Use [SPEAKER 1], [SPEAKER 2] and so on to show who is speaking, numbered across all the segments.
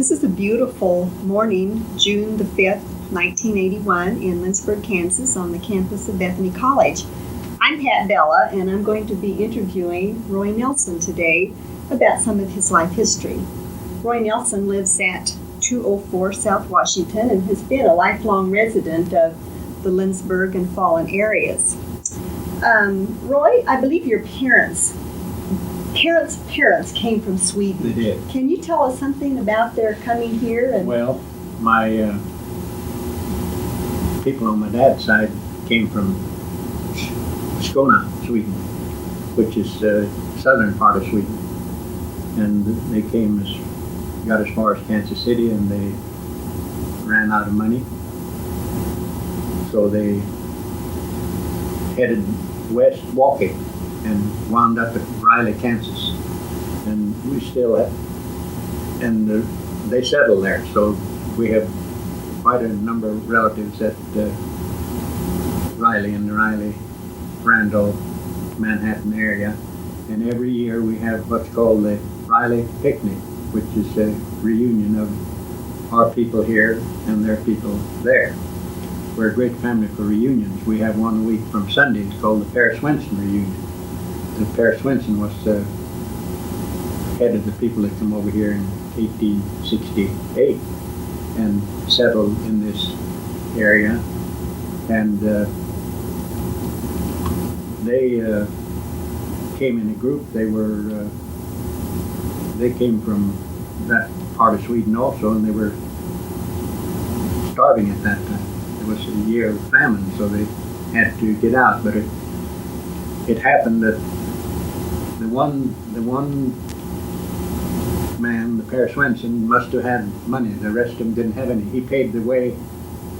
[SPEAKER 1] This is a beautiful morning, June the 5th, 1981, in Lindsborg, Kansas, on the campus of Bethany College. I'm Pat Bellah, and I'm going to be interviewing Roy Nelson today about some of his life history. Roy Nelson lives at 204 South Washington and has been a lifelong resident of the Lindsborg and Falun areas. Roy, I believe your parents came from Sweden.
[SPEAKER 2] They did.
[SPEAKER 1] Can you tell us something about their coming here?
[SPEAKER 2] Well, my people on my dad's side came from Skåne, Sweden, which is the southern part of Sweden. And they got as far as Kansas City, and they ran out of money. So they headed west walking and wound up at Riley, Kansas. And they settled there. So we have quite a number of relatives at Riley, in the Riley, Randall, Manhattan area. And every year we have what's called the Riley Picnic, which is a reunion of our people here and their people there. We're a great family for reunions. We have one a week from Sunday. It's called the Per Swenson reunion. The Per Swenson was head of the people that come over here in 1868 and settled in this area. And they came in a group. They came from that part of Sweden also, and they were starving at that time. It was a year of famine, so they had to get out. But it happened that the one man, the Per Swenson, must have had money. The rest of them didn't have any. He paid the way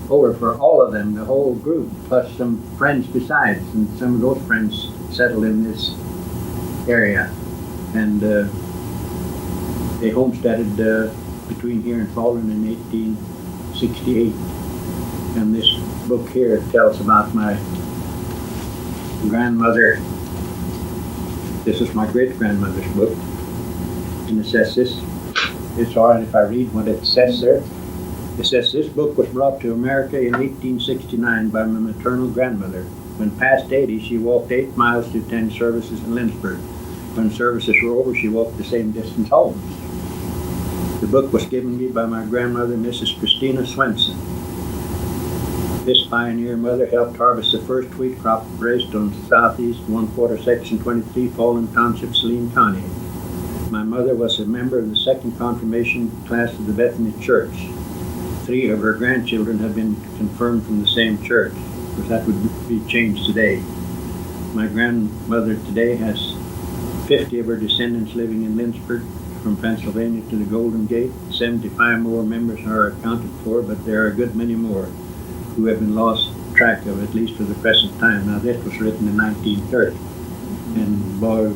[SPEAKER 2] over for all of them, the whole group, plus some friends besides. And some of those friends settled in this area. And they homesteaded between here and Falun in 1868. And this book here tells about my grandmother. This is my great-grandmother's book. And it says this. It's all right if I read what it says there. It says, this book was brought to America in 1869 by my maternal grandmother. When past 80, she walked 8 miles to attend services in Lindsborg. When services were over, she walked the same distance home. The book was given me by my grandmother, Mrs. Christina Swenson. This pioneer mother helped harvest the first wheat crop raised on southeast 1/4 section 23, Falun Township, Saline County. My mother was a member of the second confirmation class of the Bethany Church. 3 of her grandchildren have been confirmed from the same church, because that would be changed today. My grandmother today has 50 of her descendants living in Lindsborg, from Pennsylvania to the Golden Gate. 75 more members are accounted for, but there are a good many more who have been lost track of, at least for the present time. Now, this was written in 1930, and boy,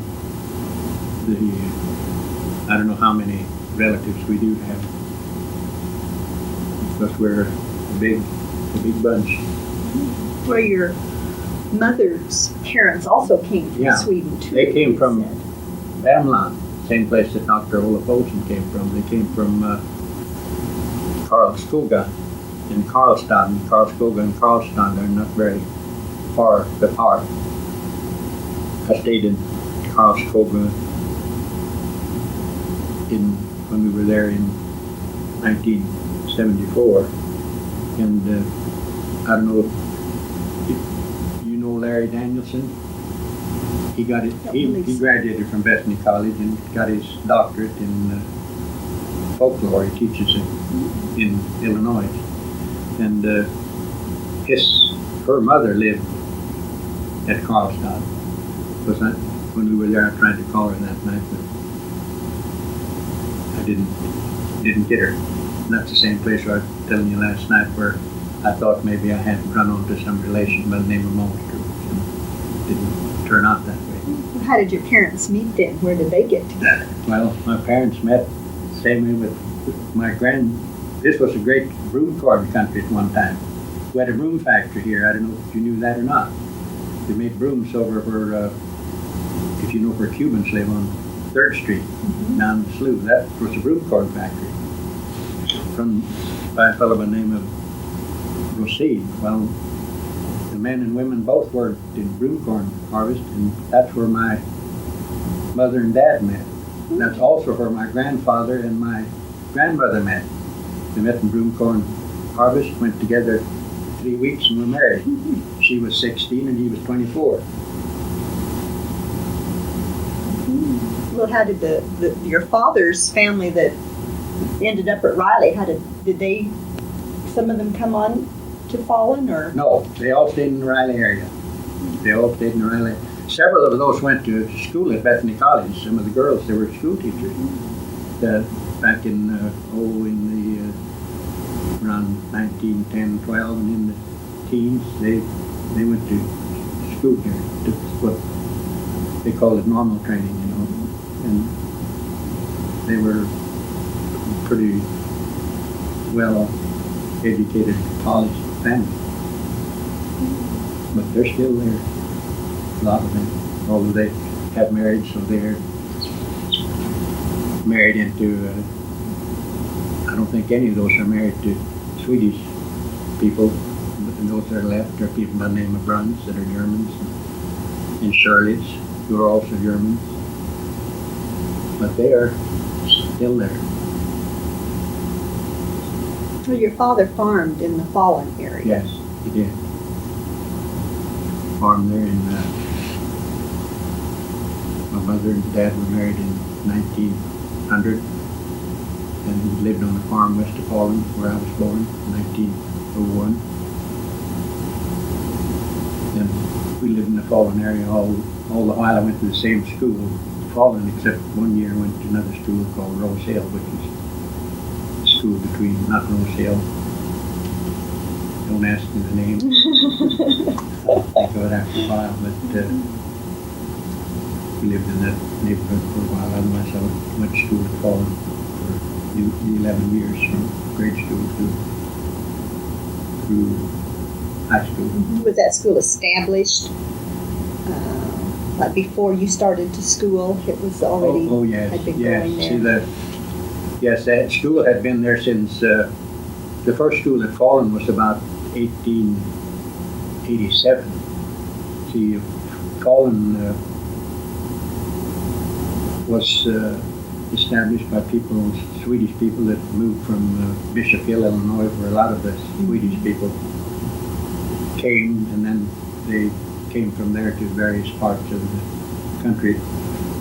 [SPEAKER 2] I don't know how many relatives we do have, because we're a big bunch.
[SPEAKER 1] Well, your mother's parents also came from Sweden, too.
[SPEAKER 2] They came from Värmland, same place that Dr. Olaf Olsen came from. They came from Karlskoga in Karlstad. Karlskoga and Karlstad are not very far apart. I stayed in Karlskoga when we were there in 1974. And I don't know if you know Larry Danielson. He got it. He graduated from Bethany College and got his doctorate in folklore. He teaches in Illinois, and her mother lived at Karlstad. Was that when we were there? I tried to call her that night, but I didn't get her. And that's the same place where I was telling you last night, where I thought maybe I had run onto some relation by the name of Monster. Didn't turn out that way.
[SPEAKER 1] Well, how did your parents meet then? Where did they get together?
[SPEAKER 2] Well, my parents met the same way with my this was a great broomcorn country at one time. We had a broom factory here. I don't know if you knew that or not. They made brooms over where, if you know where Cubans live on 3rd Street, down the slough. That was a broomcorn factory. by a fellow by the name of Ramseys. Well, the men and women both worked in broomcorn harvest, and that's where my mother and dad met. That's also where my grandfather and my grandmother met. They met in broomcorn harvest, went together 3 weeks, and were married. She was 16 and he was 24.
[SPEAKER 1] Well, how did your father's family that ended up at Riley, did they, some of them come on to Falun, or?
[SPEAKER 2] No, they all stayed in the Riley area. They all stayed in the Riley. Several of those went to school at Bethany College. Some of the girls, they were school teachers. Back in around 1910, 12, and in the teens, they went to school here. Took what they called it normal training, and they were pretty well educated college family. But they're still there, a lot of them, although they have married, so they're married into, I don't think any of those are married to Swedish people, and those that are left are people by the name of Bruns that are Germans, and Shirleys, who are also Germans. But they are still there.
[SPEAKER 1] Well, your father farmed in the Falun area.
[SPEAKER 2] Yes, he did. Farmed there, and my mother and dad were married in 1900, and lived on a farm west of Falun, where I was born, in 1901. And we lived in the Falun area all the while. I went to the same school, Falun, except 1 year I went to another school called Rosale, which is a school between, not Rosale, don't ask me the name. I'll think of it after a while, but we lived in that neighborhood for a while. Otherwise, I went to school at Falun for the 11 years, from grade school through high school.
[SPEAKER 1] Was that school established like before you started to school? It was already had been going there.
[SPEAKER 2] Yes, that school had been there since the first school at Falun was about 1887. See, Falun was established by Swedish people that moved from Bishop Hill, Illinois, where a lot of the Swedish people came, and then they came from there to various parts of the country.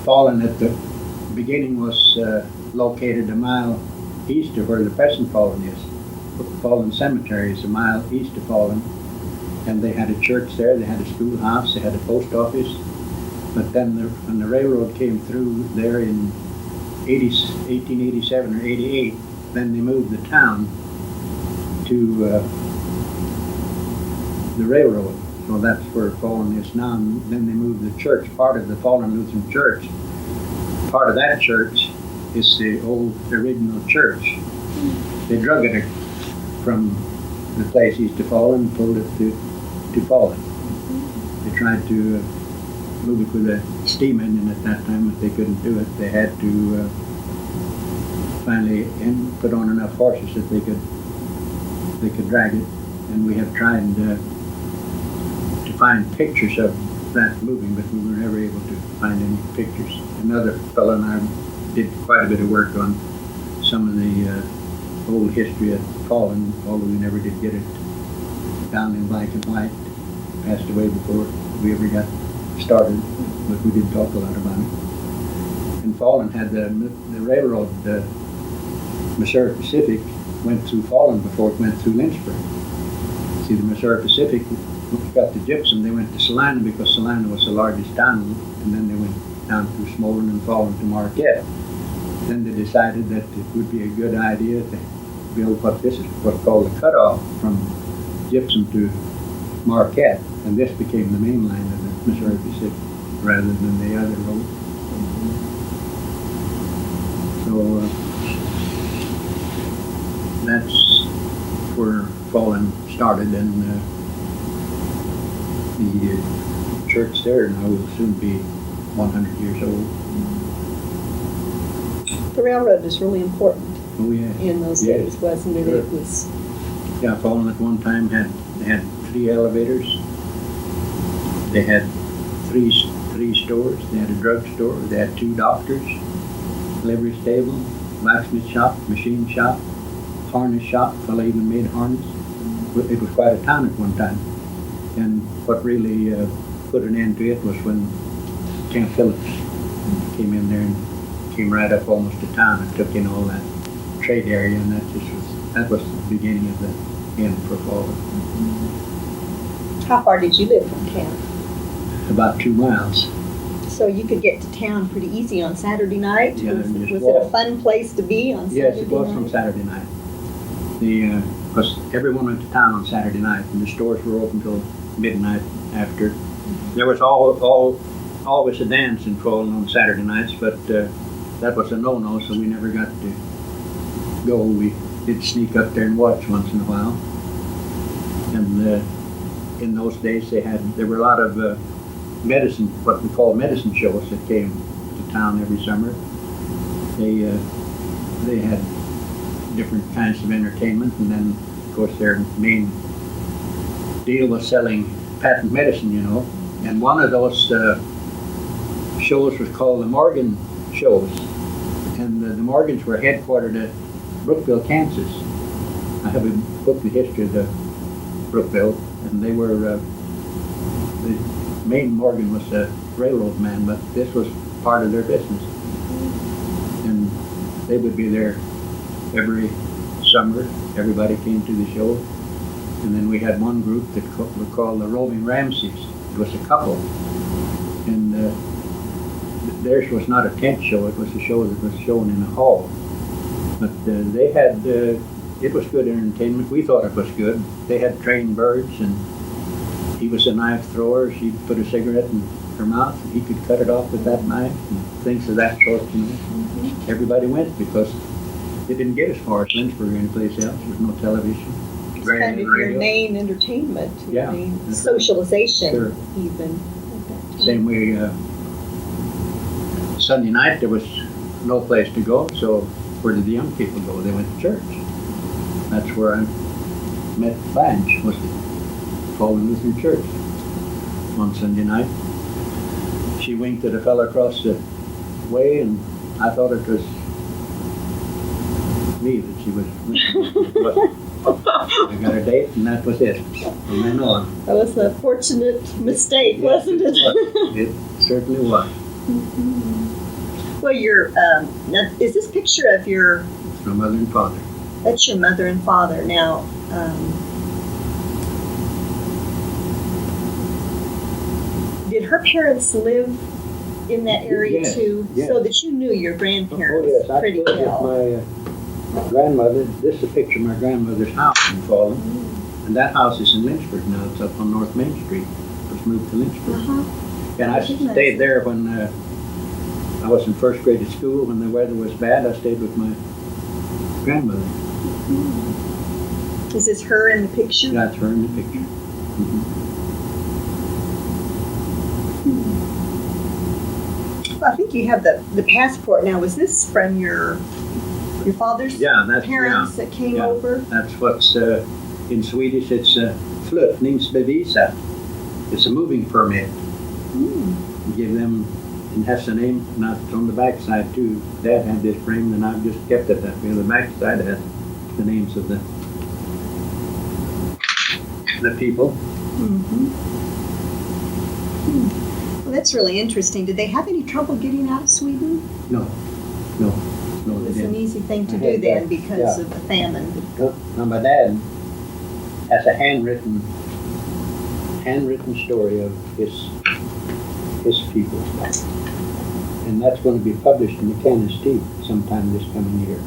[SPEAKER 2] Falun at the beginning was located a mile east of where the present Falun is. Falun Cemetery is a mile east of Falun, and they had a church there, they had a schoolhouse, they had a post office. But then when the railroad came through there in 1887 or 88, then they moved the town to the railroad. So that's where Falun is now. And then they moved the church, part of the Falun Lutheran Church. Part of that church is the old original church. They drug it from the place east of Falun and pulled it to Falun. They tried to move it with a steam engine at that time, but they couldn't do it. They had to finally put on enough horses that they could drag it. And we have tried to find pictures of that moving, but we were never able to find any pictures. Another fellow and I did quite a bit of work on some of the old history at Falun, although we never did get it down in black and white. Passed away before we ever got started, but we did talk a lot about it. And Falun had the railroad, the Missouri Pacific, went through Falun before it went through Lynchburg. See, the Missouri Pacific got the gypsum, they went to Salina because Salina was the largest town, and then they went down through Smolden and Falun to Marquette. Then they decided that it would be a good idea to build what's called a cutoff from gypsum to Marquette, and this became the main line of the Missouri Pacific rather than the other road. So that's where Falun started, and the church there now will soon be 100 years old.
[SPEAKER 1] The railroad is really important
[SPEAKER 2] Oh, yeah.
[SPEAKER 1] in those
[SPEAKER 2] Yeah.
[SPEAKER 1] days, wasn't it?
[SPEAKER 2] Sure.
[SPEAKER 1] It was.
[SPEAKER 2] Yeah, Falun at one time had 3 elevators. They had three stores. They had a drugstore. They had 2 doctors, livery stable, blacksmith shop, machine shop, harness shop. Fellow even made harness. It was quite a town at one time. And what really put an end to it was when Camp Phillips came in there and came right up almost to town and took in all that trade area, and that was the beginning of the end for Falun.
[SPEAKER 1] How far did you live from camp?
[SPEAKER 2] About 2 miles.
[SPEAKER 1] So you could get to town pretty easy on Saturday night?
[SPEAKER 2] Yeah,
[SPEAKER 1] was
[SPEAKER 2] and just
[SPEAKER 1] was it a
[SPEAKER 2] walk.
[SPEAKER 1] fun place to be on
[SPEAKER 2] Yes,
[SPEAKER 1] Saturday
[SPEAKER 2] it was
[SPEAKER 1] night?
[SPEAKER 2] on Saturday night. Because everyone went to town on Saturday night, and the stores were open till midnight after. There was always a dance in Falun on Saturday nights, but that was a no-no, so we never got to go. We did sneak up there and watch once in a while. And in those days, there were a lot of medicine, what we call medicine shows that came to town every summer. They had different kinds of entertainment, and then, of course, their main deal was selling patent medicine, And one of those shows was called the Morgan shows, and the Morgans were headquartered at Brookville, Kansas. I have a book, The History of the Brookville, and they were the main Morgan was a railroad man, but this was part of their business, and they would be there every summer. Everybody came to the show, and then we had one group that were called the Roving Ramseys. It was a couple, and theirs was not a tent show. It was a show that was shown in a hall, but they had it was good entertainment. We thought it was good. They had trained birds, and he was a knife thrower. She'd put a cigarette in her mouth, and he could cut it off with that knife, and things of that sort. Everybody went because they didn't get as far as Lindsborg or anyplace else. There was no television.
[SPEAKER 1] It's kind of your main entertainment, your
[SPEAKER 2] Yeah,
[SPEAKER 1] main
[SPEAKER 2] that's
[SPEAKER 1] socialization,
[SPEAKER 2] Sure.
[SPEAKER 1] even.
[SPEAKER 2] Same way, Sunday night there was no place to go, so where did the young people go? They went to church. That's where I met Blanche, was the Falun Lutheran Church on Sunday night. She winked at a fellow across the way, and I thought it was me that she was winking at. I got a date, and that was it. From then on.
[SPEAKER 1] That was a fortunate mistake,
[SPEAKER 2] Yes,
[SPEAKER 1] wasn't it?
[SPEAKER 2] It certainly was.
[SPEAKER 1] Well, now, is this picture of
[SPEAKER 2] My mother and father.
[SPEAKER 1] that's your mother and father. Now, did her parents live in that area
[SPEAKER 2] Yes,
[SPEAKER 1] too?
[SPEAKER 2] yes.
[SPEAKER 1] So that you knew your grandparents
[SPEAKER 2] I
[SPEAKER 1] pretty
[SPEAKER 2] lived
[SPEAKER 1] well.
[SPEAKER 2] with my grandmother. This is a picture of my grandmother's house in Falun. And that house is in Lynchburg now. It's up on North Main Street. It was moved to Lynchburg. And I stayed there when I was in first grade at school. When the weather was bad, I stayed with my grandmother.
[SPEAKER 1] Is this her in the picture?
[SPEAKER 2] That's her in the picture.
[SPEAKER 1] Well, I think you have the passport now. Was this from your father's parents that came over?
[SPEAKER 2] That's what's in Swedish. It's flyttningsbevisa. It's a moving permit. You give them, and has the name not on the back side too. Dad had this framed, and I've just kept it that way. The back side has the names of the people.
[SPEAKER 1] Well, that's really interesting. Did they have any trouble getting out of Sweden?
[SPEAKER 2] No,
[SPEAKER 1] It
[SPEAKER 2] they
[SPEAKER 1] was an
[SPEAKER 2] didn't.
[SPEAKER 1] easy thing to
[SPEAKER 2] I
[SPEAKER 1] do
[SPEAKER 2] had
[SPEAKER 1] then
[SPEAKER 2] that,
[SPEAKER 1] because
[SPEAKER 2] yeah.
[SPEAKER 1] of the famine.
[SPEAKER 2] Now my dad has a handwritten story of his people, and that's going to be published in the Kansas Tea sometime this coming year.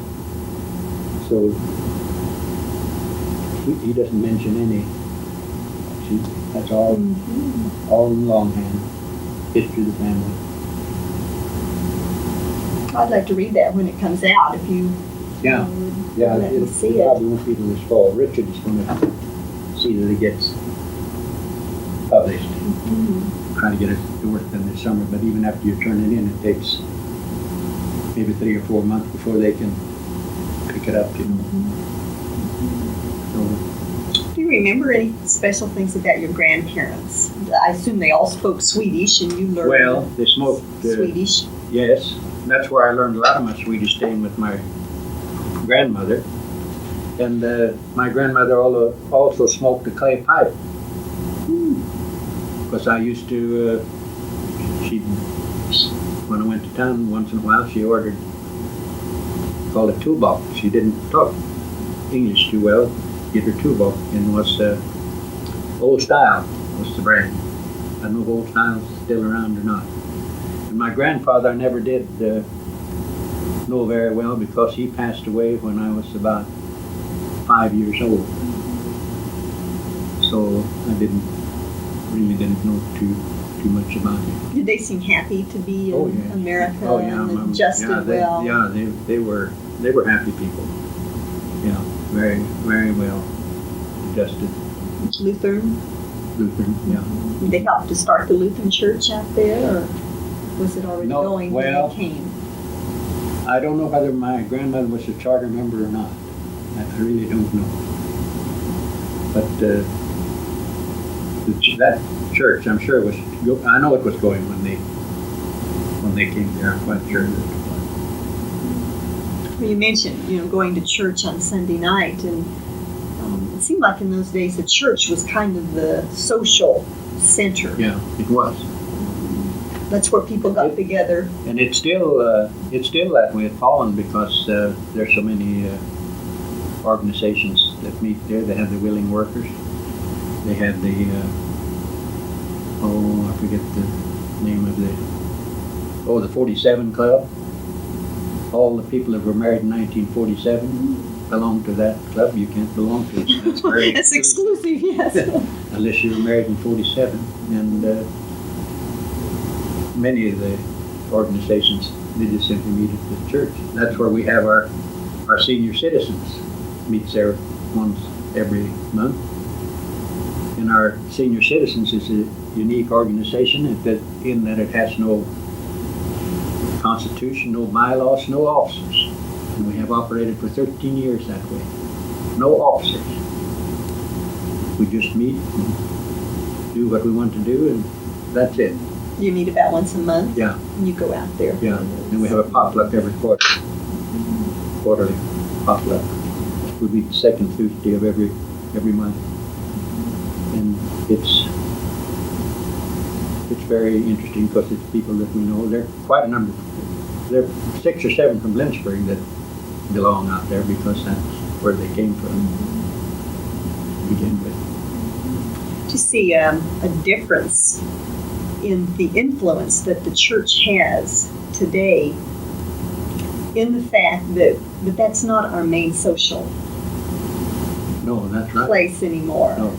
[SPEAKER 2] So he doesn't mention any. That's all in longhand history of the family.
[SPEAKER 1] I'd like to read that when it comes out. If you
[SPEAKER 2] Yeah,
[SPEAKER 1] let me see
[SPEAKER 2] it
[SPEAKER 1] it.
[SPEAKER 2] probably won't be till this fall. Richard is going to see that it gets published. Trying to get it to work done this summer, but even after you turn it in, it takes maybe 3 or 4 months before they can it up, you know.
[SPEAKER 1] Do you remember any special things about your grandparents? I assume they all spoke Swedish and you learned
[SPEAKER 2] Well, they smoked
[SPEAKER 1] Swedish.
[SPEAKER 2] Yes, that's where I learned a lot of my Swedish, staying with my grandmother. And my grandmother also smoked a clay pipe. Because I used to, when I went to town once in a while, she ordered, called it tubok. She didn't talk English too well. Get her tubok, and was Old Style was the brand. I don't know if Old Style's still around or not. And my grandfather I never did know very well because he passed away when I was about 5 years old. So I didn't know too much about it.
[SPEAKER 1] Did they seem happy to be in America and adjusted well?
[SPEAKER 2] They were happy people. Yeah, very, very well adjusted.
[SPEAKER 1] Lutheran,
[SPEAKER 2] yeah.
[SPEAKER 1] Did they help to start the Lutheran church out there, or was it already going when they came?
[SPEAKER 2] I don't know whether my grandmother was a charter member or not. I really don't know. But that church, I'm sure I know it was going when they came there. I'm quite sure that it was.
[SPEAKER 1] Well, you mentioned, going to church on Sunday night, and it seemed like in those days the church was kind of the social center.
[SPEAKER 2] Yeah, it was.
[SPEAKER 1] That's where people got together.
[SPEAKER 2] And it's still that way at Falun because there's so many organizations that meet there. They have the willing workers. They have the I forget the name of the 47 Club. All the people that were married in 1947 belong to that club. You can't belong to it. That's very
[SPEAKER 1] That's exclusive, yes.
[SPEAKER 2] Unless you were married in 47. And many of the organizations, they just simply meet at the church. That's where we have our senior citizens meets there once every month. And our senior citizens is a unique organization in that it has no constitution, no bylaws, no officers. And we have operated for 13 years that way. No officers. We just meet and do what we want to do, and that's it.
[SPEAKER 1] You meet about once a month?
[SPEAKER 2] Yeah.
[SPEAKER 1] And you go out there?
[SPEAKER 2] Yeah. And we have a potluck every quarterly potluck. We meet the second Tuesday of every month. And it's very interesting because it's people that we know. There are quite a number. There are 6 or 7 from Lindsborg that belong out there because that's where they came from to begin with.
[SPEAKER 1] To see a difference in the influence that the church has today in the fact that that's not our main social place anymore.
[SPEAKER 2] No.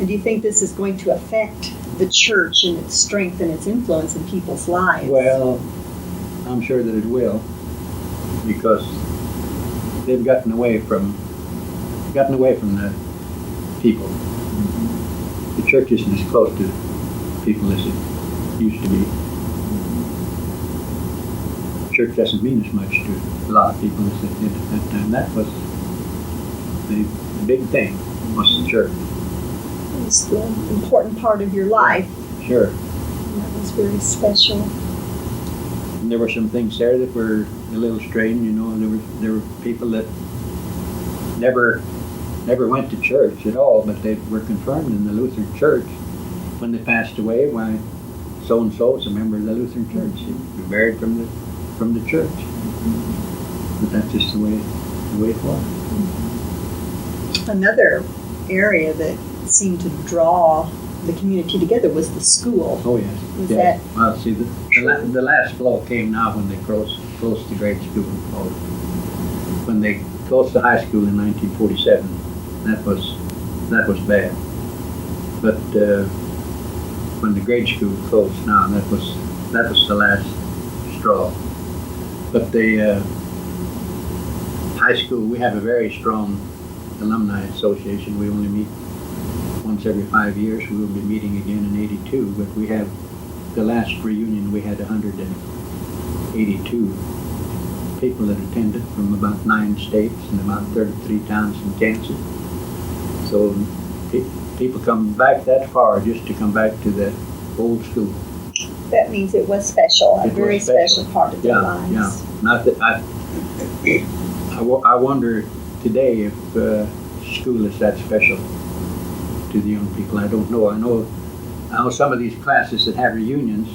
[SPEAKER 1] And do you think this is going to affect the church and its strength and its influence in people's lives?
[SPEAKER 2] Well, I'm sure that it will, because they've gotten away from the people. The church isn't as close to people as it used to be. The church doesn't mean as much to a lot of people as it did at that time. That was the big thing, was the church.
[SPEAKER 1] It's the important part of your life.
[SPEAKER 2] Sure.
[SPEAKER 1] And that was very special.
[SPEAKER 2] And there were some things there that were a little strange, There were people that never went to church at all, but they were confirmed in the Lutheran church. When they passed away, why, so and so is a member of the Lutheran church. He was buried from the church. But that's just the way it was.
[SPEAKER 1] Another area that seemed to draw the community together was the school.
[SPEAKER 2] Oh yes.
[SPEAKER 1] Was
[SPEAKER 2] that? Well, see, the last flow came now when they closed the grade school. When they closed the high school in 1947, that was bad. But when the grade school closed now, that was the last straw. But the high school, we have a very strong alumni association. We only meet once every 5 years. We will be meeting again in '82, but we have the last reunion we had 182 people that attended from about 9 states and about 33 towns in Kansas. So people come back that far just to come back to the old school.
[SPEAKER 1] That means it was special, a
[SPEAKER 2] It was
[SPEAKER 1] very special part of their lives.
[SPEAKER 2] Yeah. Not that I wonder today if school is that special to the young people. I don't know. I know some of these classes that have reunions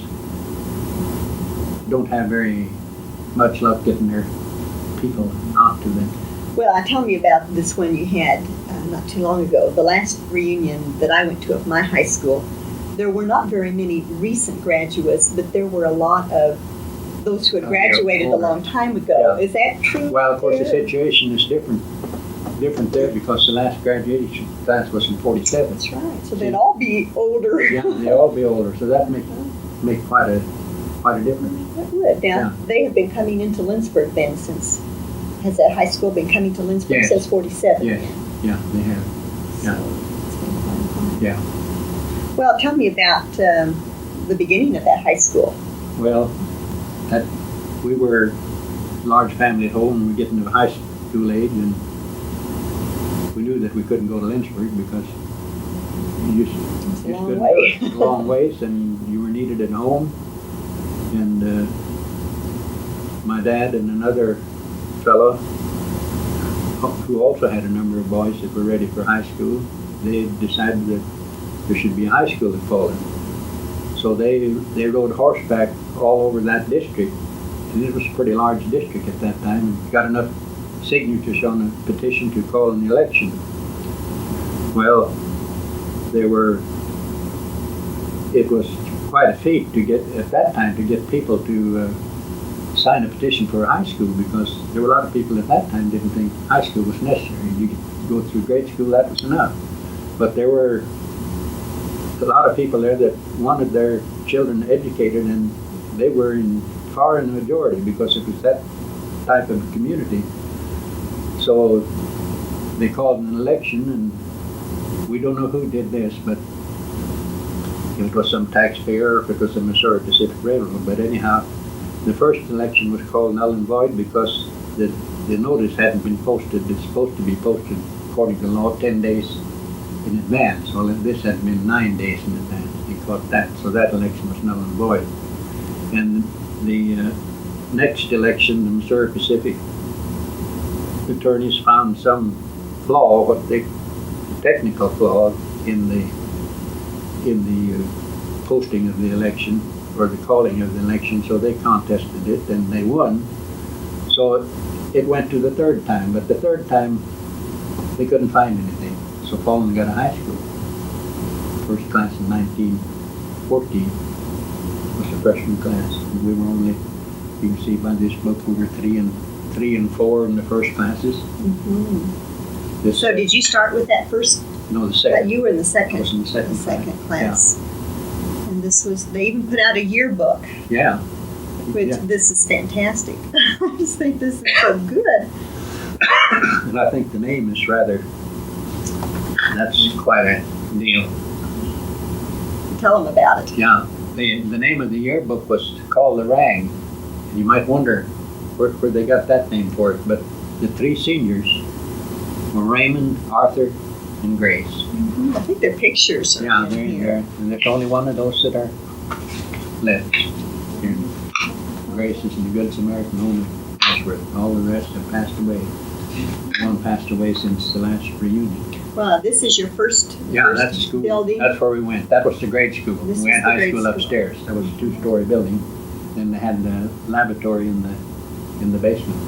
[SPEAKER 2] don't have very much luck getting their people out to them.
[SPEAKER 1] Well, tell me about this one you had not too long ago. The last reunion that I went to of my high school, there were not very many recent graduates, but there were a lot of those who had graduated a long time ago.
[SPEAKER 2] Yeah.
[SPEAKER 1] Is that true?
[SPEAKER 2] Well, of course, the situation is different there because the last graduation class was in 47.
[SPEAKER 1] That's right. So they'd all be older.
[SPEAKER 2] Yeah, they'd all be older. So that make quite a difference.
[SPEAKER 1] That would. Now, they have been coming into Lindsborg then since, has that high school been coming to Lindsborg since 47?
[SPEAKER 2] Yes. Yeah, they have. Yeah.
[SPEAKER 1] So it's been quite a while.
[SPEAKER 2] Yeah.
[SPEAKER 1] Well, tell me about the beginning of that high school.
[SPEAKER 2] Well, we were a large family at home and we get into high school age, and we knew that we couldn't go to Lindsborg because you just
[SPEAKER 1] It's a long
[SPEAKER 2] couldn't
[SPEAKER 1] way.
[SPEAKER 2] do it. It's a long ways, and you were needed at home. And my dad and another fellow who also had a number of boys that were ready for high school, they decided that there should be a high school at Falun. So they rode horseback all over that district, and it was a pretty large district at that time, and got enough signatures on a petition to call an election. Well, it was quite a feat to get, at that time, to get people to sign a petition for a high school, because there were a lot of people at that time didn't think high school was necessary. You could go through grade school, that was enough. But there were a lot of people there that wanted their children educated, and they were far in the majority because it was that type of community. So they called an election, and we don't know who did this, but if it was some taxpayer or if it was the Missouri Pacific Railroad. But anyhow, the first election was called null and void because the notice hadn't been posted. It's supposed to be posted according to law 10 days in advance. Well, this had been 9 days in advance. They caught that, so that election was null and void. And the next election, the Missouri Pacific attorneys found some flaw, technical flaw in the posting of the election or the calling of the election, so they contested it and they won. So it went to the third time, but the third time they couldn't find anything. So Falun got a high school. First class in 1914 was the freshman class, and we were only, you can see by this book, we were 3 and 4 in the first classes.
[SPEAKER 1] Mm-hmm. So did you start with that first?
[SPEAKER 2] No, the second.
[SPEAKER 1] You were in the second.
[SPEAKER 2] I was in the second
[SPEAKER 1] class. Yeah. And this was, they even put out a yearbook.
[SPEAKER 2] Yeah.
[SPEAKER 1] Which this is fantastic. I just think this is so good.
[SPEAKER 2] And I think the name is that's quite a deal.
[SPEAKER 1] Tell them about it.
[SPEAKER 2] Yeah. The name of the yearbook was called The Rag. And you might wonder where they got that name for it, but the 3 seniors were Raymond, Arthur, and Grace.
[SPEAKER 1] Mm-hmm. I think their pictures are
[SPEAKER 2] they're in here. And there's only one of those that are left. Here. Grace is in the Good Samaritan Home in Ashworth. All the rest have passed away. One passed away since the last reunion.
[SPEAKER 1] Well, this is your first
[SPEAKER 2] that's the school
[SPEAKER 1] building?
[SPEAKER 2] That's where we went. That was the grade school.
[SPEAKER 1] We
[SPEAKER 2] had high school upstairs. That was a 2-story building. Then they had the laboratory in the basement.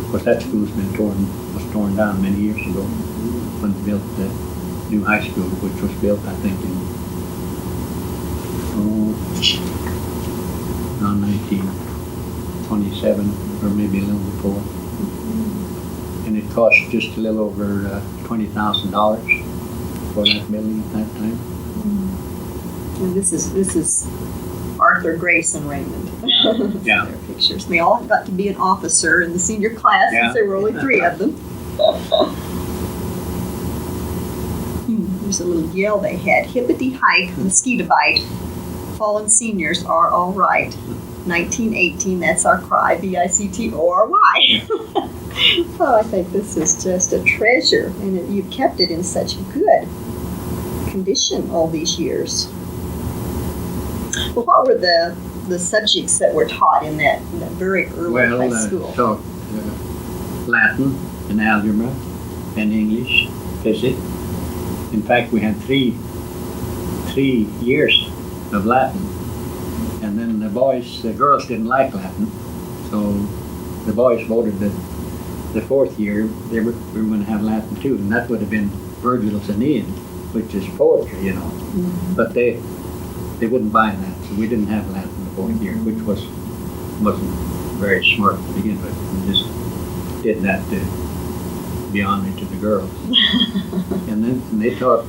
[SPEAKER 2] Of course, that school's was torn down many years ago when they built the new high school, which was built, I think, around 1927 or maybe a little before. And it cost just a little over $20,000 for that building at that time.
[SPEAKER 1] And this is Arthur, Grace, and Raymond.
[SPEAKER 2] Yeah.
[SPEAKER 1] Their pictures. And they all got to be an officer in the senior class since there were only 3 of them. There's a little yell they had. Hippity hike, mosquito bite. Fallen seniors are all right. 1918. That's our cry, BICTORY. Oh, I think this is just a treasure, and you've kept it in such good condition all these years. Well, what were the subjects that were taught in that very early high school?
[SPEAKER 2] Taught Latin and algebra and English, physics. In fact, we had three years of Latin, and then the girls didn't like Latin, so the boys voted that the fourth year we were going to have Latin too, and that would have been Virgil's Aeneid, which is poetry, you know.
[SPEAKER 1] Mm-hmm.
[SPEAKER 2] But they wouldn't buy that, so we didn't have Latin the fourth year, which wasn't very smart to begin with. We just did that to be honored to the girls. And then they taught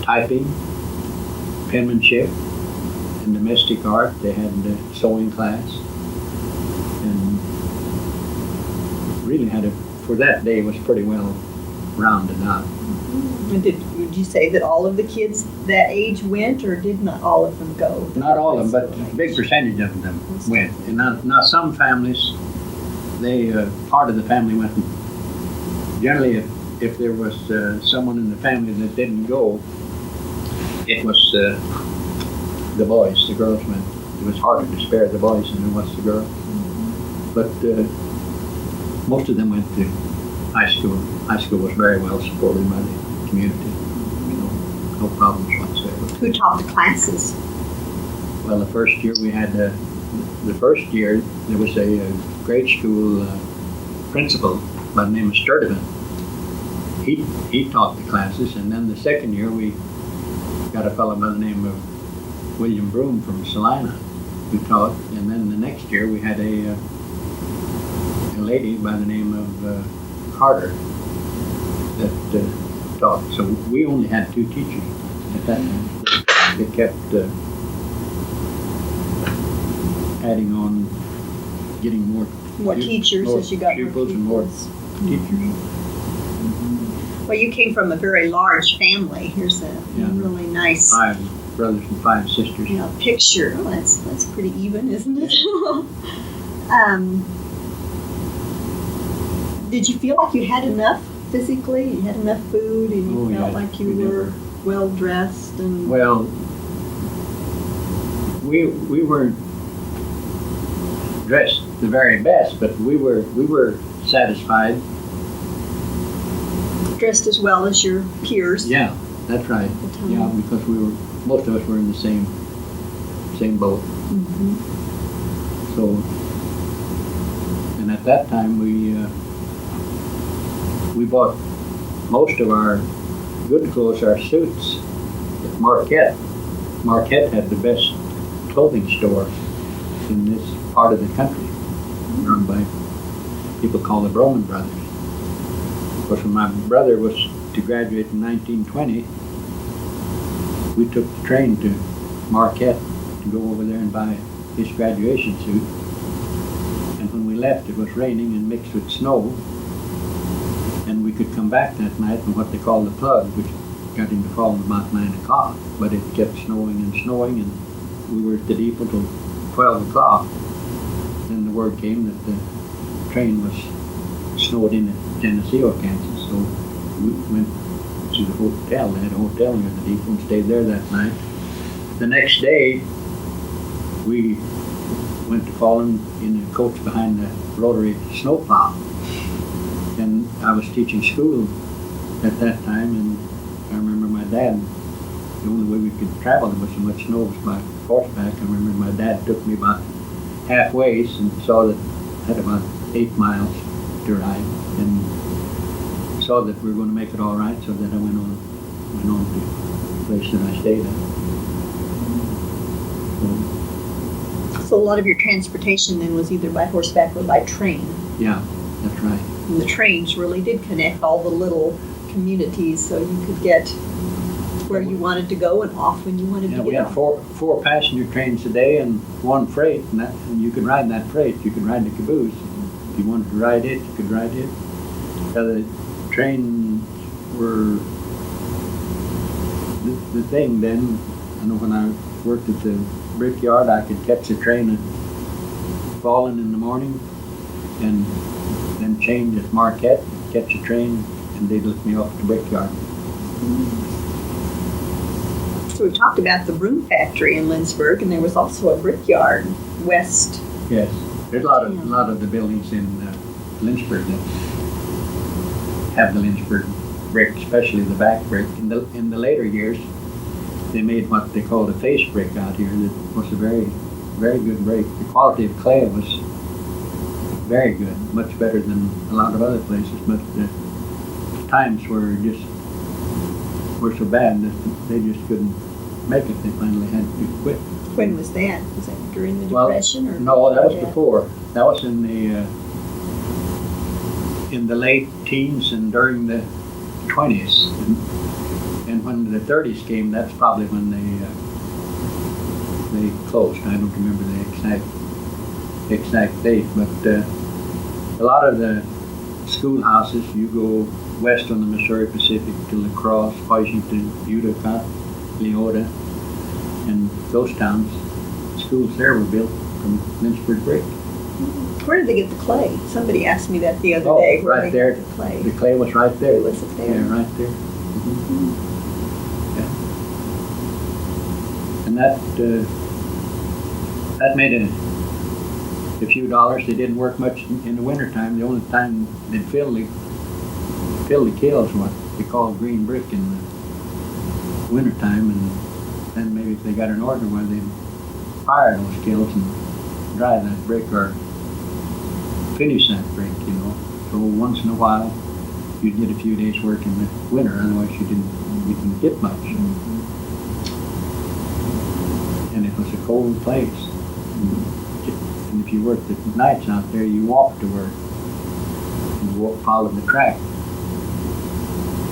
[SPEAKER 2] typing, penmanship, and domestic art. They had the sewing class, and really for that day was pretty well rounded out.
[SPEAKER 1] And would you say that all of the kids that age went, or did not all of them go?
[SPEAKER 2] Not all of them, but a big percentage of them went. And now some families, part of the family went. Generally, if there was someone in the family that didn't go, it was the boys. The girls went. It was harder to spare the boys than it was the girls. But most of them went to high school. High school was very well supported by the community. No problems whatsoever.
[SPEAKER 1] Who taught the classes?
[SPEAKER 2] Well, the first year we had there was a grade school principal by the name of Sturdivant. He taught the classes, and then the second year we got a fellow by the name of William Broom from Salina who taught, and then the next year we had a lady by the name of Carter that taught. So we only had two teachers at that time. It kept adding on, getting more
[SPEAKER 1] teachers as you got
[SPEAKER 2] pupils and more teachers.
[SPEAKER 1] Well, you came from a very large family. Here's a really nice
[SPEAKER 2] 5 brothers and 5 sisters.
[SPEAKER 1] Picture. Oh, that's pretty even, isn't it? Did you feel like you had enough physically? You had enough food, and you felt like you were well dressed? And
[SPEAKER 2] well, we weren't dressed the very best, but we were satisfied.
[SPEAKER 1] Dressed as well as your peers.
[SPEAKER 2] Yeah, that's right. Yeah, because most of us were in the same boat.
[SPEAKER 1] Mm-hmm.
[SPEAKER 2] So, and at that time we bought most of our good clothes, our suits, at Marquette. Marquette had the best clothing store in this part of the country, run by people called the Broman brothers. Of course, when my brother was to graduate in 1920, we took the train to Marquette to go over there and buy his graduation suit. And when we left, it was raining and mixed with snow. And we could come back that night in what they call the plug, which got into falling about 9 o'clock. But it kept snowing, and we were at the depot till 12 o'clock. Then the word came that the train was snowed in at Geneseo, Kansas. So we went to the hotel. They had a hotel near the depot and stayed there that night. The next day, we went to Falun in a coach behind the rotary snowplow. And I was teaching school at that time, and I remember my dad, the only way we could travel, there was so much snow, was by horseback. I remember my dad took me about halfway and saw that I had about 8 miles to ride, and saw that we were going to make it all right, so that I went on to the place that I stayed at.
[SPEAKER 1] So a lot of your transportation then was either by horseback or by train.
[SPEAKER 2] Yeah, that's right.
[SPEAKER 1] And the trains really did connect all the little communities, so you could get where you wanted to go and off when you wanted to get
[SPEAKER 2] we had
[SPEAKER 1] off.
[SPEAKER 2] four passenger trains a day and 1 freight, and you could ride that freight. You could ride the caboose. If you wanted to ride it, you could ride it. The trains were the thing then. I know when I worked at the brickyard, I could catch the train at Falun in the morning and then change at Marquette, catch a train, and they'd lift me off at the brickyard.
[SPEAKER 1] So we talked about the broom factory in Lindsborg, and there was also a brickyard west.
[SPEAKER 2] Yes, there's a lot of the buildings in Lindsborg that have the Lindsborg brick, especially the back brick. In the later years, they made what they called a face brick out here that was a very, very good brick. The quality of clay was very good, much better than a lot of other places, but the times were so bad that they just couldn't make it. They finally had to quit.
[SPEAKER 1] When was that? Was that during the Depression? Or
[SPEAKER 2] no, that was before. That was in the late teens and during the 20s. And when the 30s came, that's probably when they closed. I don't remember the exact date, but a lot of the schoolhouses, you go west on the Missouri Pacific to La Crosse, Washington, Utica, Leota, and those towns, schools there were built from Lindsborg brick.
[SPEAKER 1] Where did they get the clay? Somebody asked me that the other day. Where
[SPEAKER 2] right there.
[SPEAKER 1] The clay?
[SPEAKER 2] The clay was right there.
[SPEAKER 1] Was it there?
[SPEAKER 2] Yeah, right there. Mm-hmm. Yeah. And that made a few dollars. They didn't work much in the wintertime. The only time they'd fill the kilns, what they call green brick in the wintertime, and then maybe if they got an order where they'd fire those kilns and dry that brick or finish that brick, you know. So once in a while you'd get a few days work in the winter, otherwise you didn't get much.
[SPEAKER 1] Mm-hmm.
[SPEAKER 2] And it was a cold place. And if you worked at nights out there, you walked to work and followed the track.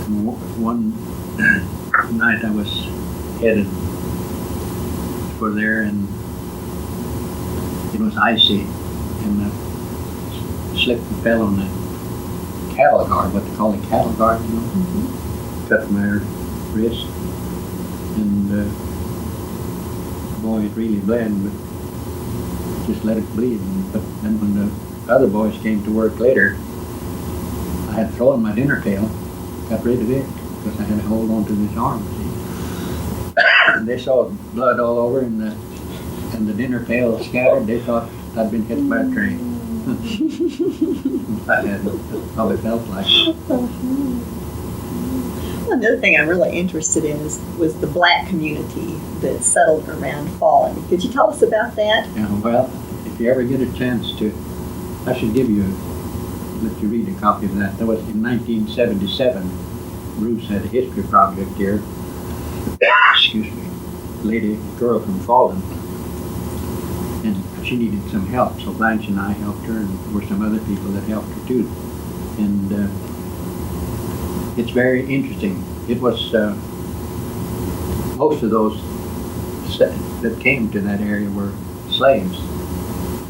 [SPEAKER 2] And one night I was headed for there, and it was icy, and I slipped and fell on the cattle guard, what they call a cattle guard, you know.
[SPEAKER 1] Mm-hmm.
[SPEAKER 2] Cut my wrist, and boy, it really bled, but just let it bleed. But then when the other boys came to work later, I had thrown my dinner pail, got rid of it, because I had to hold on to this arm. And they saw blood all over, and the dinner pail scattered. They thought I'd been hit by a train. That's how it felt like.
[SPEAKER 1] Well, another thing I'm really interested in was the black community that settled around Falun. Could you tell us about that?
[SPEAKER 2] Yeah, well, if you ever get a chance to, I should let you read a copy of that. That was in 1977. Bruce had a history project here. Excuse me. Lady girl from Falun, and she needed some help, so Blanche and I helped her, and there were some other people that helped her too. And it's very interesting. It was most of those that came to that area were slaves,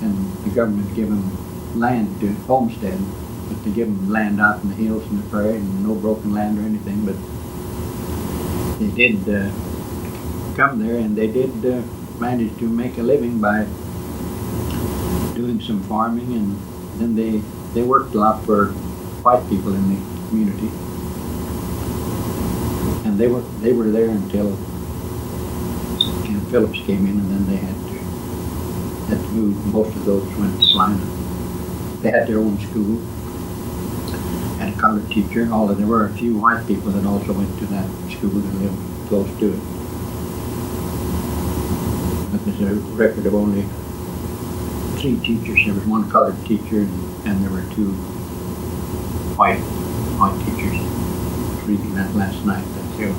[SPEAKER 2] and the government gave them land to homestead, but they give them land out in the hills and the prairie, and no broken land or anything. But they did come there, and they did manage to make a living by doing some farming, and then they worked a lot for white people in the community, and they were there until Ken Phillips came in, and then they had to move. Most of those went to Salina. They had their own school, had a colored teacher, although there were a few white people that also went to that school and lived close to it. But there's a record of only 3 teachers. There was one colored teacher, and there were 2 white teachers. I was reading that last night. That's the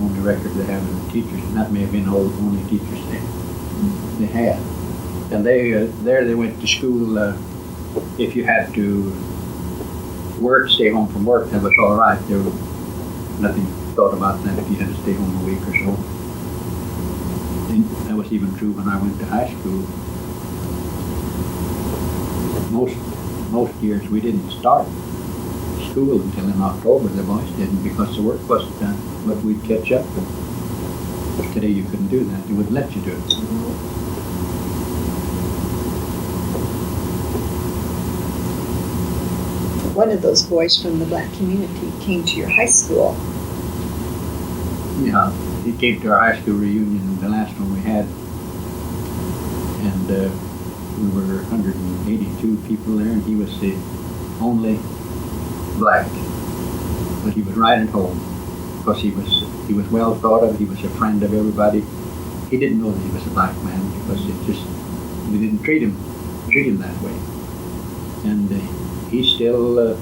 [SPEAKER 2] only record they have of the teachers, and that may have been the only teachers they had. And they went to school. If you had to stay home from work, that was all right. There was nothing thought about that if you had to stay home a week or so. And that was even true when I went to high school. Most years we didn't start school until in October. The boys didn't, because the work wasn't done. But we'd catch up and Today you couldn't do that. They wouldn't let you do it.
[SPEAKER 1] One of those boys from the black community came to your high school.
[SPEAKER 2] Yeah, he came to our high school reunion, the last one we had, and we were 182 people there, and he was the only black. But he was right at home because he was well thought of. He was a friend of everybody. He didn't know that he was a black man because we didn't treat him that way. And he's still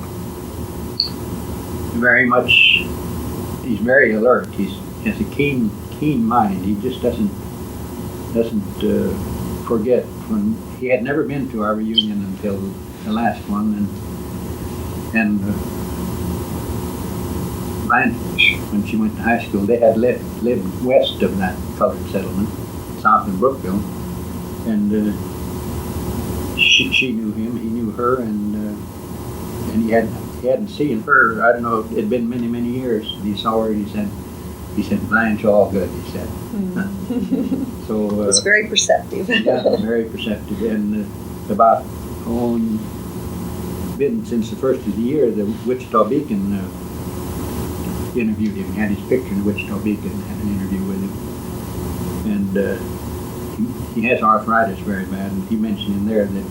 [SPEAKER 2] he's very alert. He has a keen mind. He just doesn't forget. When he had never been to our reunion until the last one, and Blanche, when she went to high school, they had lived west of that colored settlement, south of Brookville, and she knew him, he knew her, and he hadn't seen her. I don't know, it had been many years. And he saw her, and he said, Blanche, all good, he said. So
[SPEAKER 1] it's very perceptive.
[SPEAKER 2] Yeah, very perceptive. And about been since the first of the year, the Wichita Beacon interviewed him. He had his picture in the Wichita Beacon, had an interview with him. And he has arthritis very bad, and he mentioned in there that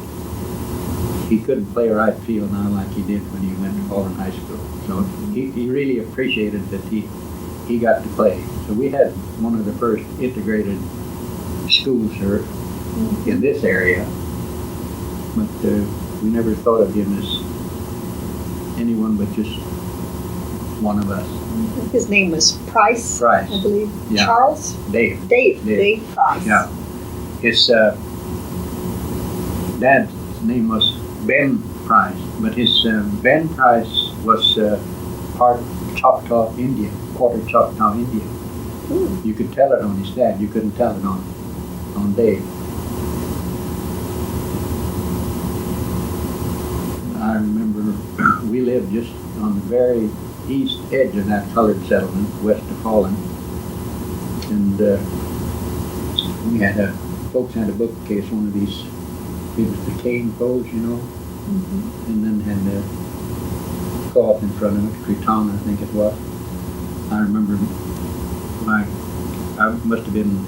[SPEAKER 2] he couldn't play a right field now like he did when he went to Falun High School. So he really appreciated that he got to play. So we had one of the first integrated schools here in this area, but we never thought of him as anyone but just one of us.
[SPEAKER 1] His name was Price, I believe.
[SPEAKER 2] Yeah.
[SPEAKER 1] Charles?
[SPEAKER 2] Dave
[SPEAKER 1] Price.
[SPEAKER 2] Yeah. His dad's name was Ben Price, but his Ben Price was part Choctaw Indian, quarter Choctaw Indian. You could tell it on his dad. You couldn't tell it on Dave. I remember we lived just on the very east edge of that colored settlement, west of Falun, and we had folks had a bookcase, one of these. It was the cane poles, you know, and then had a cloth in front of it, cretonne, I think it was. I remember I must have been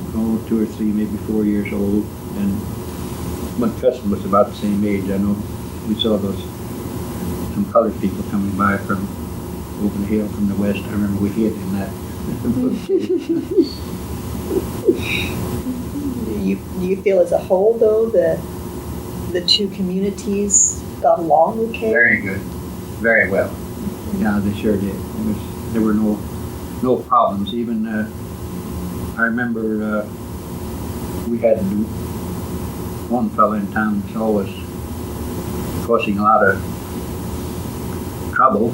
[SPEAKER 2] 2 or 3, maybe 4 years old, and my cousin was about the same age. I know we saw some colored people coming by from over the hill from the west. I remember we hid in that.
[SPEAKER 1] Do you feel as a whole, though, the two communities got along okay?
[SPEAKER 2] Very good, very well. Yeah, they sure did. There were no problems. Even I remember we had one fellow in town who was always causing a lot of trouble.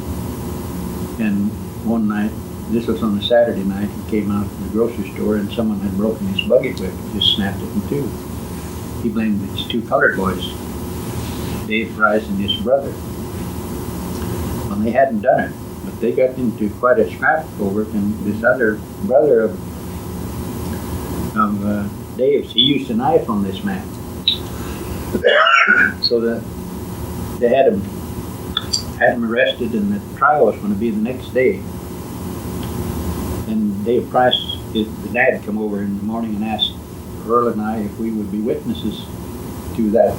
[SPEAKER 2] And one night, this was on a Saturday night, he came out from the grocery store and someone had broken his buggy whip and just snapped it in two. He blamed his two colored boys, Dave Price and his brother. Well, they hadn't done it, but they got into quite a scrap over it, and this other brother of Dave's, he used a knife on this man. So that they had him arrested, and the trial was going to be the next day. And Dave Price, the dad, come over in the morning and asked Earl and I if we would be witnesses to that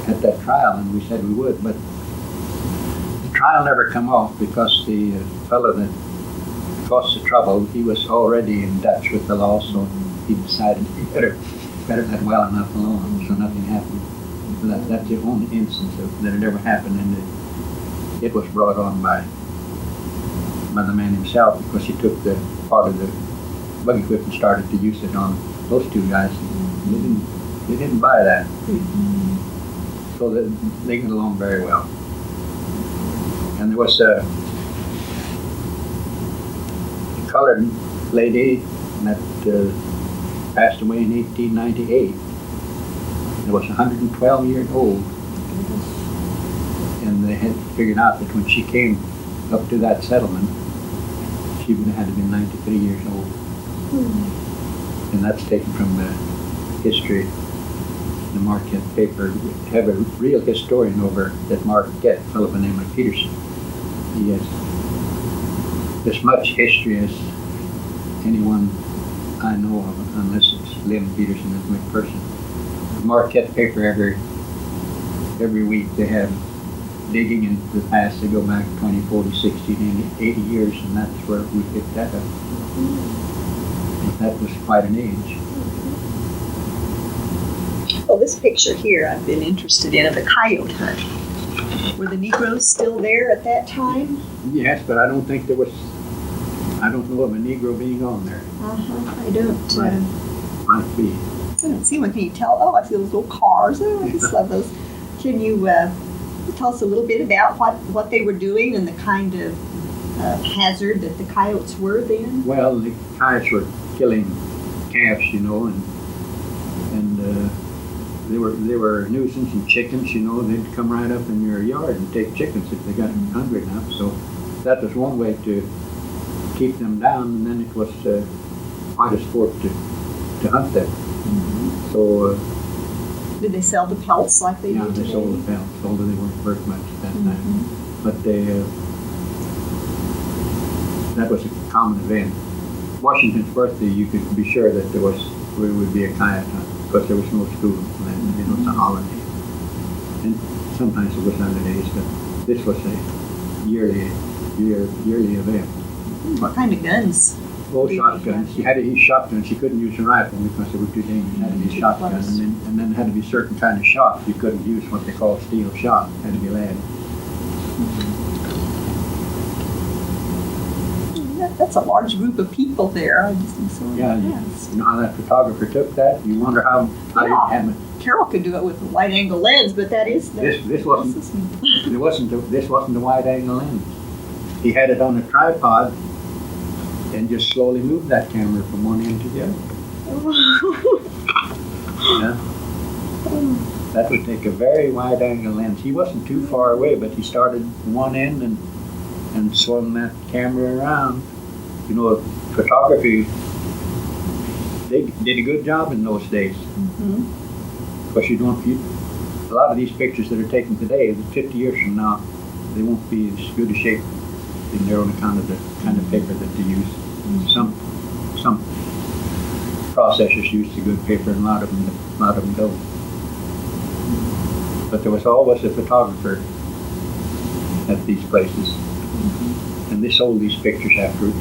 [SPEAKER 2] at that trial, and we said we would. But the trial never come off because the fellow that caused the trouble, he was already in Dutch with the law, so he decided he better let well enough alone, so nothing happened. So that's the only instance that it ever happened, and it was brought on by the man himself because he took the part of the buggy whip and started to use it on those two guys. They didn't buy that. So they got along very well. And there was a colored lady that passed away in 1898. It was 112 years old. And they had figured out that when she came up to that settlement, she would have had to be 93 years old. and that's taken from history, the Marquette paper. We have a real historian over at Marquette, a fellow by the name of Peterson. He has as much history as anyone I know of, unless it's Lynn Peterson as McPherson. The Marquette paper every week they have digging into the past. They go back 20, 40, 60, 80 years, and that's where we picked that up. But that was quite an age.
[SPEAKER 1] Well, this picture here I've been interested in of the coyote hunt. Were the Negroes still there at that time?
[SPEAKER 2] Yes, but I don't think there was, I don't know of a Negro being on there.
[SPEAKER 1] I don't.
[SPEAKER 2] Might be.
[SPEAKER 1] I don't see one. Can you tell? Oh, I see those little cars. Oh, I just love those. Can you tell us a little bit about what they were doing and the kind of hazard that the coyotes were then?
[SPEAKER 2] Well, the coyotes were killing calves, you know, and they were a nuisance, and chickens, you know, they'd come right up in your yard and take chickens if they got hungry enough. So that was one way to keep them down, and then it was quite a sport to hunt them. Mm-hmm. So
[SPEAKER 1] did they sell the pelts like they do today?
[SPEAKER 2] They sold the pelts, although they weren't worth much at that time. But that was a common event. Washington's birthday, you could be sure that there would be a coyote hunt, because there was no school, and you know, it's a holiday. And sometimes it was holidays, but this was a yearly event.
[SPEAKER 1] What kind of guns?
[SPEAKER 2] Well, shotguns. You had to use shotguns. You couldn't use a rifle because they were too dangerous. You had to use shotguns, and then it had to be a certain kind of shot. You couldn't use what they call steel shot. It had to be lead.
[SPEAKER 1] That's a large group of people there.
[SPEAKER 2] Yeah, you know how that photographer took that? You wonder how you had it.
[SPEAKER 1] Carol could do it with a wide-angle lens, but that is
[SPEAKER 2] this wasn't a wide-angle lens. He had it on a tripod and just slowly moved that camera from one end to the other. Yeah. That would take a very wide-angle lens. He wasn't too far away, but he started one end and swung that camera around. You know, photography, they did a good job in those days. Because a lot of these pictures that are taken today, 50 years from now, they won't be as good a shape in their own account of the kind of paper that they use. Some processors use the good paper, and a lot of them don't. But there was always a photographer at these places, and they sold these pictures afterwards.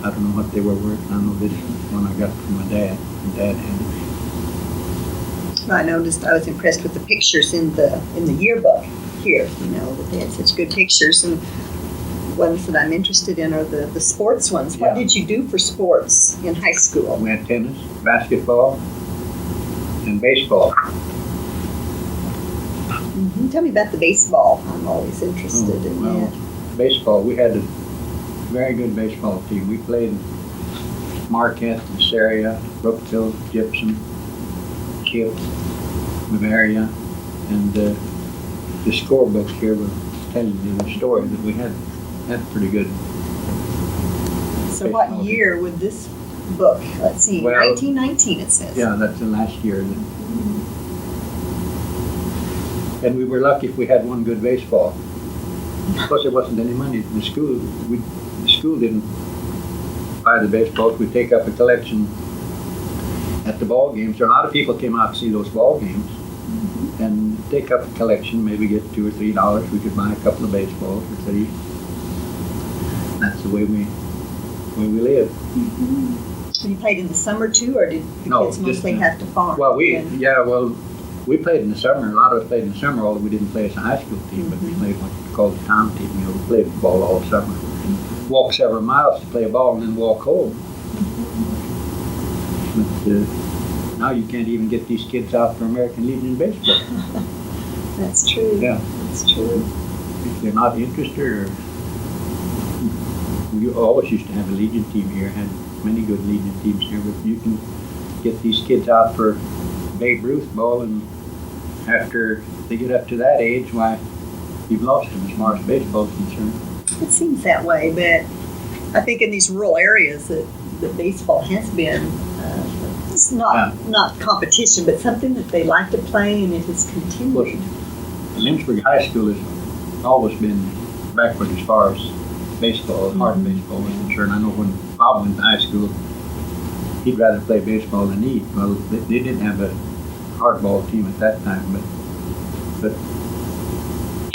[SPEAKER 2] I don't know what they were worth. I know this one I got from my dad. My dad had it.
[SPEAKER 1] I noticed. I was impressed with the pictures in the yearbook here. You know, that they had such good pictures, and ones that I'm interested in are the sports ones. What did you do for sports in high school?
[SPEAKER 2] We had tennis, basketball, and baseball.
[SPEAKER 1] Tell me about the baseball. I'm always interested in that.
[SPEAKER 2] Baseball, we had a very good baseball team. We played in Marquette, Seria, Brookville, Gypsum, Kilt, Bavaria, and the scorebook here will tell you the story that we had pretty good.
[SPEAKER 1] So what year would this book, let's see, 1919 it says.
[SPEAKER 2] Yeah, that's the last year. And we were lucky if we had one good baseball. Of course, there wasn't any money in the school. The school didn't buy the baseballs. We'd take up a collection at the ball games. A lot of people came out to see those ball games. And take up a collection, maybe get $2 or $3. We could buy a couple of baseballs or 3. That's the way we lived.
[SPEAKER 1] You played in the summer too, or did the kids mostly have to farm?
[SPEAKER 2] Well, we played in the summer. A lot of us played in the summer, although we didn't play as a high school team, but we played what we called the town team. You know, we played ball all summer. Walk several miles to play a ball and then walk home. But now you can't even get these kids out for American Legion baseball.
[SPEAKER 1] That's true.
[SPEAKER 2] Yeah.
[SPEAKER 1] That's true.
[SPEAKER 2] If they're not interested, we always used to have a Legion team here, had many good Legion teams here, but you can get these kids out for Babe Ruth ball, and after they get up to that age, why, you've lost them as far as baseball is concerned.
[SPEAKER 1] It seems that way, but I think in these rural areas that that baseball has been, it's not competition, but something that they like to play, and it has continued.
[SPEAKER 2] Lindsborg High School has always been backward as far as baseball, hard baseball was concerned. I know when Bob went to high school, he'd rather play baseball than eat. Well, they didn't have a hardball team at that time, but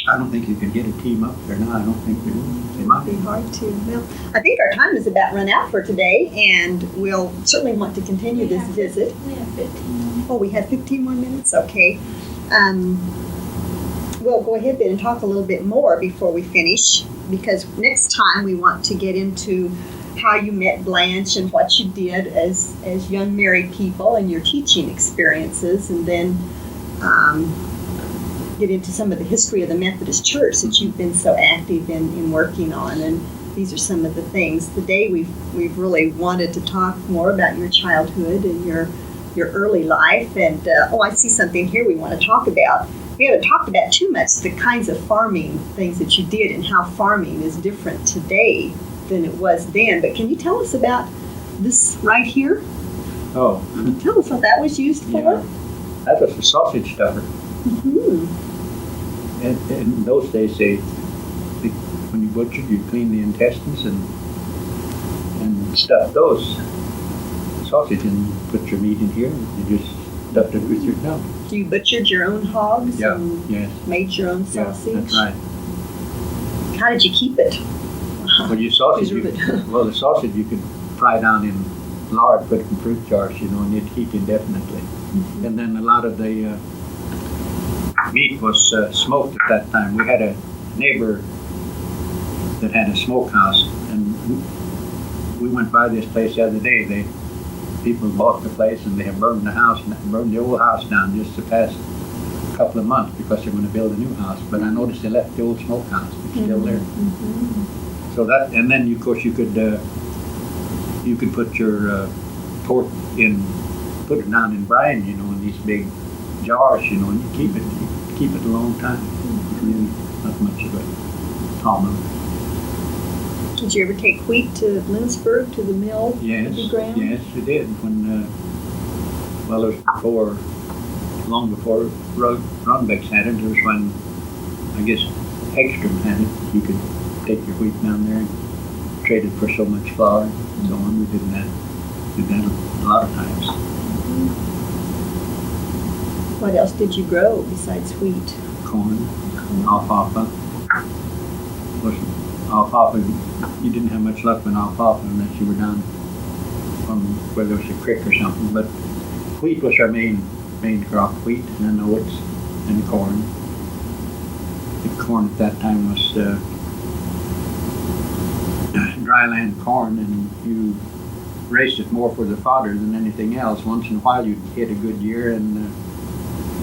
[SPEAKER 2] I don't think you can get a team up there now. I don't think they will. They might
[SPEAKER 1] be hard to. Well, I think our time is about run out for today, and we'll certainly want to continue this visit.
[SPEAKER 3] We have 15 minutes.
[SPEAKER 1] Oh, we have 15 more minutes? Okay. We'll go ahead then and talk a little bit more before we finish, because next time we want to get into how you met Blanche and what you did as young married people and your teaching experiences, and then get into some of the history of the Methodist Church that you've been so active in working on. And these are some of the things. Today we've really wanted to talk more about your childhood and your early life. And I see something here we want to talk about. We haven't talked about too much the kinds of farming things that you did and how farming is different today than it was then. But can you tell us about this right here?
[SPEAKER 2] Oh.
[SPEAKER 1] Tell us what that was used for.
[SPEAKER 2] Yeah. That was a sausage stuffer.
[SPEAKER 1] Mm-hmm.
[SPEAKER 2] And in those days, when you butchered, you'd clean the intestines and stuff those sausage and put your meat in here. And you just stuffed it with your tongue.
[SPEAKER 1] So you butchered your own hogs
[SPEAKER 2] yes.
[SPEAKER 1] Made your own sausage?
[SPEAKER 2] Yeah, that's right.
[SPEAKER 1] How did you keep it?
[SPEAKER 2] Well, the sausage you could fry down in lard, put it in fruit jars, and you'd keep indefinitely. Mm-hmm. And then a lot of the meat was smoked at that time. We had a neighbor that had a smokehouse, and we went by this place the other day. People bought the place and they had burned the old house down just the past couple of months because they're going to build a new house. But I noticed they left the old smokehouse. It's still there. Mm-hmm. So that, and then of course you could put your pork put it down in brine, in these big jars, and you keep it a long time. Really not much of a problem.
[SPEAKER 1] Did you ever take wheat to Lindsborg, to the mill?
[SPEAKER 2] Yes,
[SPEAKER 1] to be ground?
[SPEAKER 2] Yes, we did. When it was long before Runbecks had it. It was when, I guess, Hegstrom had it. You could take your wheat down there and trade it for so much flour and so on. We did that a lot of times.
[SPEAKER 1] What else did you grow besides wheat?
[SPEAKER 2] Corn, alfalfa. Alfalfa, you didn't have much luck with alfalfa unless you were down from where there was a creek or something. But wheat was our main crop, wheat and then oats and corn. The corn at that time was dryland corn, and you raised it more for the fodder than anything else. Once in a while you'd hit a good year and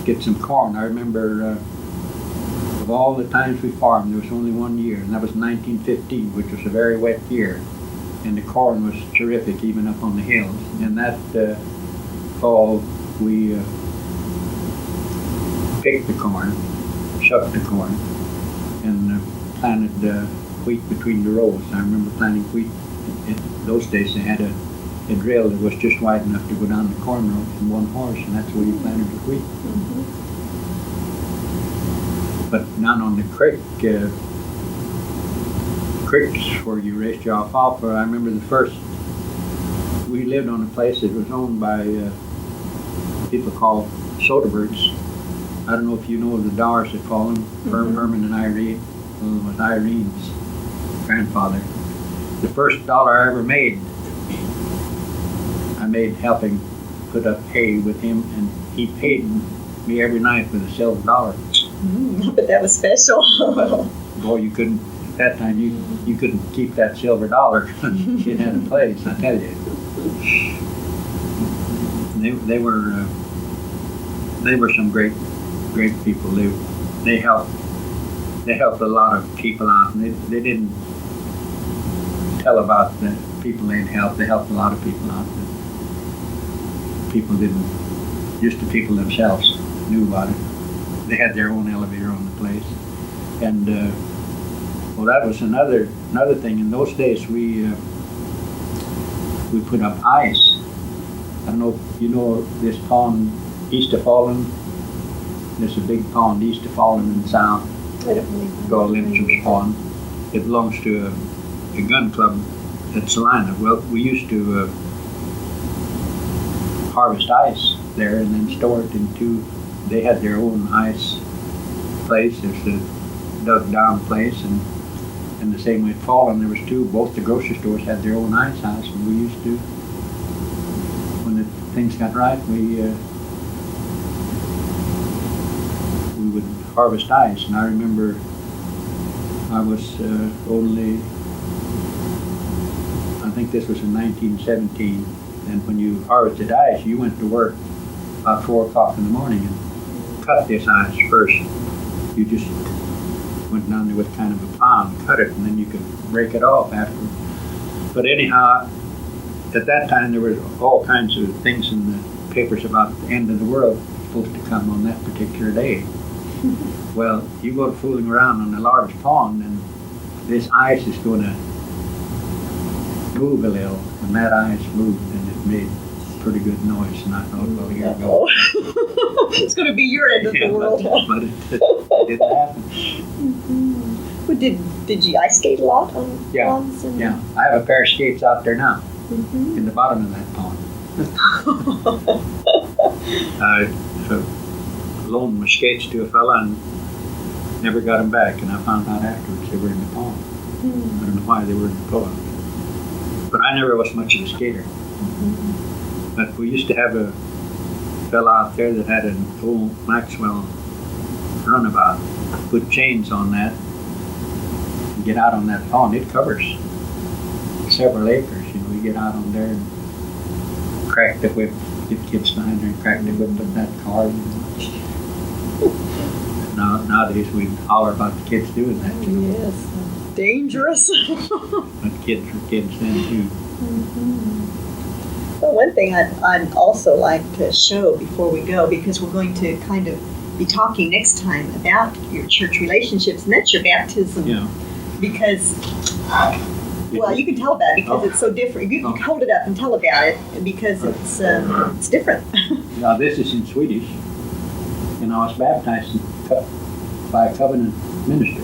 [SPEAKER 2] get some corn. I remember of all the times we farmed, there was only one year, and that was 1915, which was a very wet year. And the corn was terrific, even up on the hills. And that fall, we picked the corn, shucked the corn, and planted wheat between the rows. I remember planting wheat. In those days, they had a drill that was just wide enough to go down the corn rows in one horse, and that's where you planted the wheat.
[SPEAKER 1] Mm-hmm.
[SPEAKER 2] But down on the creeks where you raised your alfalfa, I remember we lived on a place that was owned by people called Soderbergs. I don't know if you know of the Dowers that call them, Herman and Irene. Well, it was Irene's grandfather. The first dollar I ever made, I made helping put up hay with him, and he paid me every night with a silver dollar.
[SPEAKER 1] But that was special.
[SPEAKER 2] Boy, you couldn't, at that time, you couldn't keep that silver dollar. It had a place, I tell you. They were some great people. They helped a lot of people out, and they didn't tell about the people they'd helped. They helped a lot of people out. People didn't, just the people themselves knew about it. They had their own elevator on the place. And, that was another thing. In those days, we we put up ice. I don't know if you know this pond east of Falun. There's a big pond east of Falun in the south
[SPEAKER 1] I don't believe
[SPEAKER 2] called Lindsborg Pond. It belongs to a gun club at Salina. Well, we used to harvest ice there and then store it into, they had their own ice place. There's a dug down place, and the same way at Falun, there was two, both the grocery stores had their own ice house, and we used to, when the things got right, we would harvest ice. And I remember I was only, I think this was in 1917, and when you harvested ice, you went to work about 4 o'clock in the morning and cut this ice first. You just went down there with kind of a plow and cut it, and then you could break it off after. But anyhow, at that time there were all kinds of things in the papers about the end of the world supposed to come on that particular day. Well, you go fooling around on a large pond, and this ice is going to move a little, and that ice moved, and it made pretty good noise. And I thought, well, here we go.
[SPEAKER 1] It's going to be your end of the world.
[SPEAKER 2] But it didn't happen.
[SPEAKER 1] Mm-hmm. Well, did you ice skate a lot on ponds?
[SPEAKER 2] Yeah. I have a pair of skates out there now, in the bottom of that pond. I loaned my skates to a fella and never got them back, and I found out afterwards they were in the pond. I don't know why they were in the pond. But I never was much of a skater. But we used to have a fella out there that had an old Maxwell runabout. Put chains on that and get out on that pond. It covers several acres. You know, you get out on there and crack the whip, get kids behind there and crack the whip with that car. Nowadays we holler about the kids doing that. You know?
[SPEAKER 1] Yes, dangerous.
[SPEAKER 2] But kids were kids then too.
[SPEAKER 1] Well, one thing I'd also like to show before we go, because we're going to kind of be talking next time about your church relationships, and that's your baptism.
[SPEAKER 2] Yeah.
[SPEAKER 1] Because, well, you can tell about it because it's so different. You can hold it up and tell about it because it's different.
[SPEAKER 2] Now this is in Swedish, and I was baptized by a covenant minister,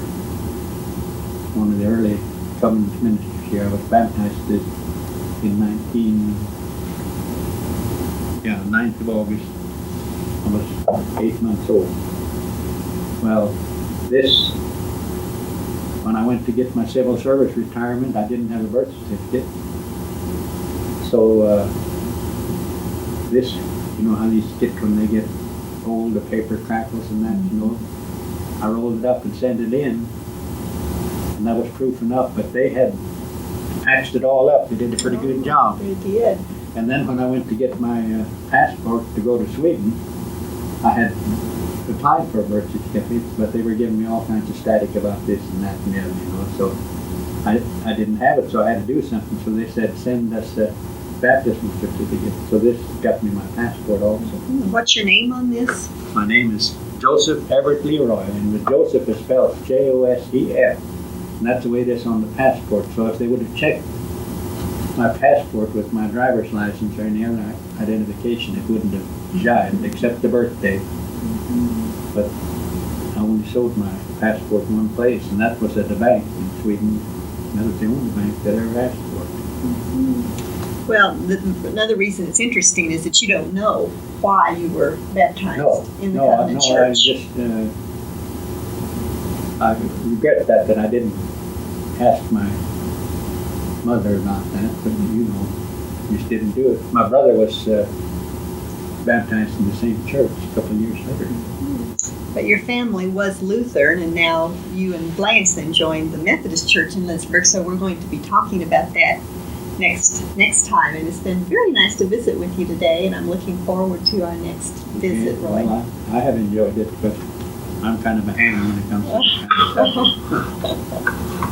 [SPEAKER 2] one of the early covenant ministers here. I was baptized in 9th of August. I was 8 months old. Well, when I went to get my civil service retirement, I didn't have a birth certificate. So this, you know how these get when they get old, the paper crackles and that, you know. I rolled it up and sent it in, and that was proof enough, but they had patched it all up. They did a pretty good job.
[SPEAKER 1] They did.
[SPEAKER 2] And then when I went to get my passport to go to Sweden, I had applied for a birth certificate, but they were giving me all kinds of static about this and that and the other, you know. So I didn't have it, so I had to do something. So they said, send us a baptismal certificate. So this got me my passport also.
[SPEAKER 1] What's your name on this?
[SPEAKER 2] My name is Joseph Everett Leroy, and the Joseph is spelled Josef. And that's the way it is on the passport. So if they would have checked my passport with my driver's license or any other identification, it wouldn't have jived, except the birthday. But I only sold my passport in one place, and that was at the bank in Sweden. That was the only bank that ever asked for it.
[SPEAKER 1] Well, another reason it's interesting is that you don't know why you were baptized in the covenant church.
[SPEAKER 2] I regret that I didn't ask my mother about that, but you know, just didn't do it. My brother was baptized in the same church a couple of years later.
[SPEAKER 1] But your family was Lutheran, and now you and Blanche then joined the Methodist Church in Lindsborg, so we're going to be talking about that next time. And it's been very nice to visit with you today, and I'm looking forward to our next visit, Roy.
[SPEAKER 2] Well, I have enjoyed it, but I'm kind of a ham when it comes to this kind of stuff.